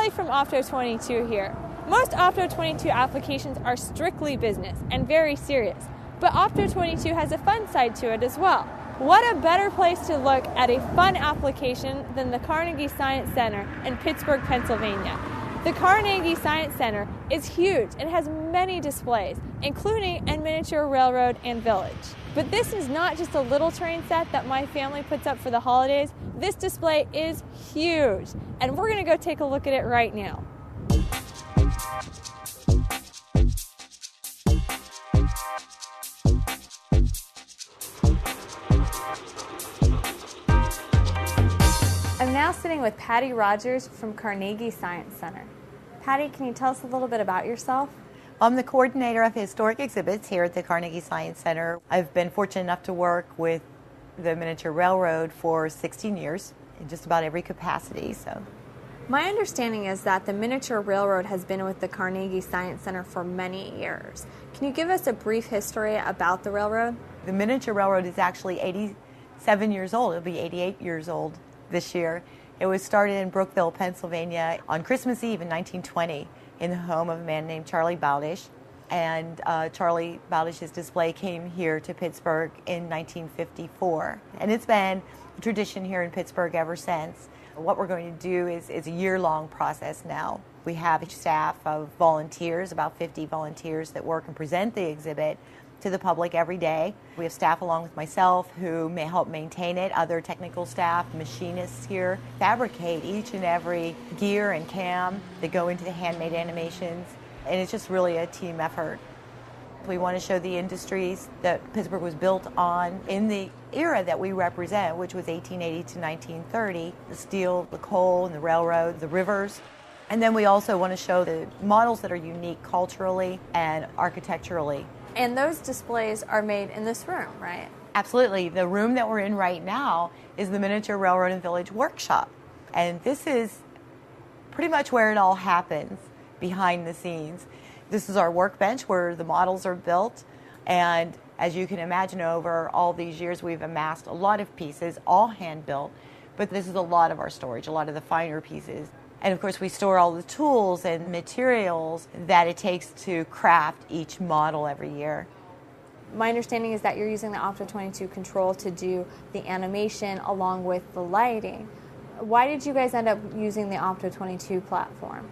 Riley from Opto22 here. Most Opto22 applications are strictly business and very serious, but Opto22 has a fun side to it as well. What a better place to look at a fun application than the Carnegie Science Center in Pittsburgh, Pennsylvania. The Carnegie Science Center is huge and has many displays, including a miniature railroad and village. But this is not just a little train set that my family puts up for the holidays. This display is huge, and we're going to go take a look at it right now. I'm now sitting with Patty Rogers from Carnegie Science Center. Patty, can you tell us a little bit about yourself? I'm the coordinator of historic exhibits here at the Carnegie Science Center. I've been fortunate enough to work with the miniature railroad for 16 years in just about every capacity. My understanding is that the miniature railroad has been with the Carnegie Science Center for many years. Can you give us a brief history about the railroad? The miniature railroad is actually 87 years old. It'll be 88 years old this year. It was started in Brookville, Pennsylvania on Christmas Eve in 1920 in the home of a man named Charlie Bowdish. And Charlie Bowdish's display came here to Pittsburgh in 1954. And it's been a tradition here in Pittsburgh ever since. What we're going to do is a year-long process now. We have a staff of volunteers, about 50 volunteers that work and present the exhibit to the public every day. We have staff along with myself who may help maintain it, other technical staff, machinists here, fabricate each and every gear and cam that go into the handmade animations, and it's just really a team effort. We want to show the industries that Pittsburgh was built on in the era that we represent, which was 1880 to 1930, the steel, the coal, and the railroad, the rivers. And then we also want to show the models that are unique culturally and architecturally. And those displays are made in this room, right? Absolutely. The room that we're in right now is the Miniature Railroad and Village Workshop. And this is pretty much where it all happens, behind the scenes. This is our workbench where the models are built. And as you can imagine, over all these years, we've amassed a lot of pieces, all hand-built. But this is a lot of our storage, a lot of the finer pieces. And of course, we store all the tools and materials that it takes to craft each model every year. My understanding is that you're using the Opto22 control to do the animation along with the lighting. Why did you guys end up using the Opto22 platform?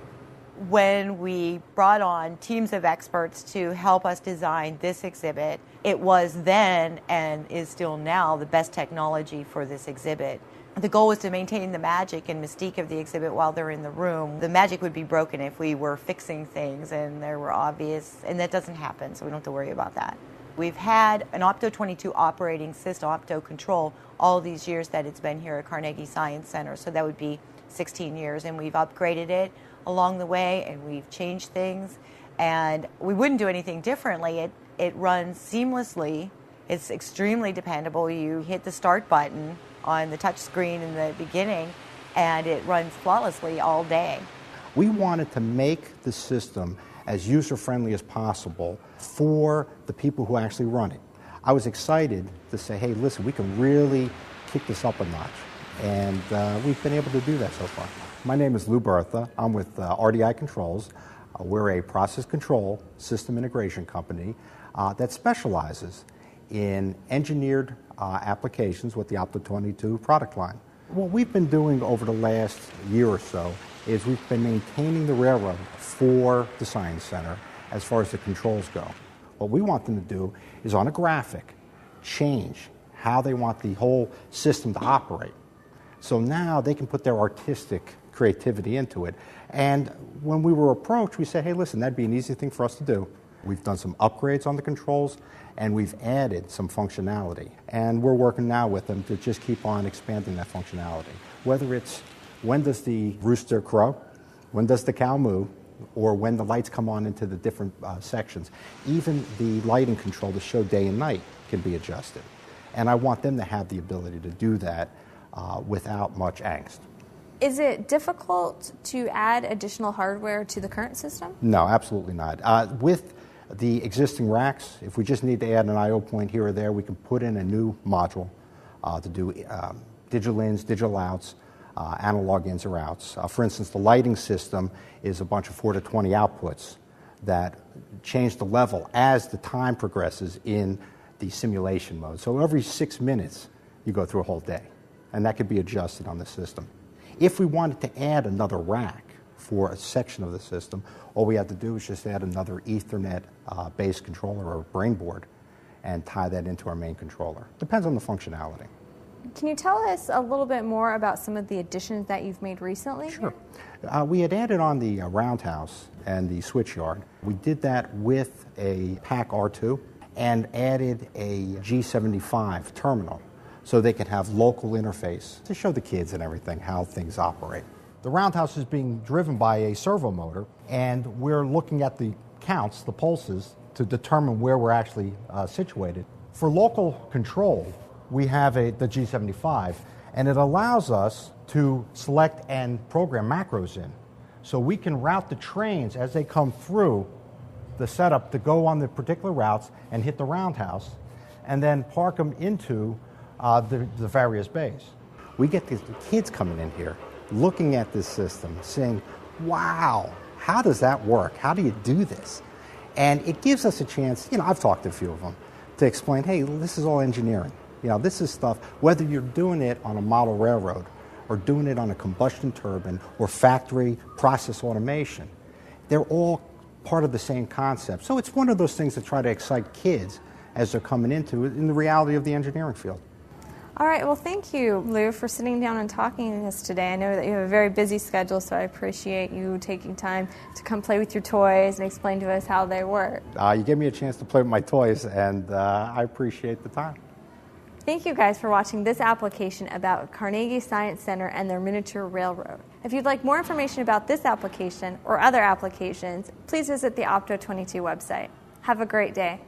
When we brought on teams of experts to help us design this exhibit, it was then and is still now the best technology for this exhibit. The goal was to maintain the magic and mystique of the exhibit while they're in the room. The magic would be broken if we were fixing things and they were obvious, and that doesn't happen, so we don't have to worry about that. We've had an Opto22 operating system, Opto Control, all these years that it's been here at Carnegie Science Center, so that would be 16 years, and we've upgraded it along the way, and we've changed things, and we wouldn't do anything differently. It runs seamlessly. It's extremely dependable. You hit the start button on the touch screen in the beginning, and it runs flawlessly all day. We wanted to make the system as user-friendly as possible for the people who actually run it. I was excited to say, hey, listen, we can really kick this up a notch, and we've been able to do that so far. My name is Lou Bertha. I'm with RDI Controls. We're a process control system integration company that specializes in engineered applications with the Opto22 product line. What we've been doing over the last year or so is we've been maintaining the railroad for the Science Center as far as the controls go. What we want them to do is on a graphic change how they want the whole system to operate. So now they can put their artistic creativity into it. And when we were approached, we said, hey, listen, that'd be an easy thing for us to do. We've done some upgrades on the controls, and we've added some functionality. And we're working now with them to just keep on expanding that functionality. Whether it's when does the rooster crow, when does the cow moo, or when the lights come on into the different sections. Even the lighting control to show day and night can be adjusted. And I want them to have the ability to do that without much angst. Is it difficult to add additional hardware to the current system? No, absolutely not. With the existing racks, if we just need to add an I/O point here or there, we can put in a new module to do digital ins, digital outs, analog ins or outs. For instance, the lighting system is a bunch of 4 to 20 outputs that change the level as the time progresses in the simulation mode. So every 6 minutes, you go through a whole day, and that could be adjusted on the system. If we wanted to add another rack for a section of the system, all we had to do is just add another Ethernet base controller or brain board and tie that into our main controller. Depends on the functionality. Can you tell us a little bit more about some of the additions that you've made recently? Sure. We had added on the roundhouse and the switch yard. We did that with a PAC R2 and added a G75 terminal so they can have local interface to show the kids and everything how things operate. The roundhouse is being driven by a servo motor, and we're looking at the counts, the pulses, to determine where we're actually situated. For local control, we have the G75, and it allows us to select and program macros in. So we can route the trains as they come through the setup to go on the particular routes and hit the roundhouse, and then park them into the various bays. We get the kids coming in here, looking at this system, saying, wow, how does that work? How do you do this? And it gives us a chance, I've talked to a few of them, to explain, hey, this is all engineering. This is stuff, whether you're doing it on a model railroad or doing it on a combustion turbine or factory process automation, they're all part of the same concept. So it's one of those things that try to excite kids as they're coming into it in the reality of the engineering field. All right, well, thank you, Lou, for sitting down and talking to us today. I know that you have a very busy schedule, so I appreciate you taking time to come play with your toys and explain to us how they work. You gave me a chance to play with my toys, and I appreciate the time. Thank you guys for watching this application about Carnegie Science Center and their miniature railroad. If you'd like more information about this application or other applications, please visit the Opto22 website. Have a great day.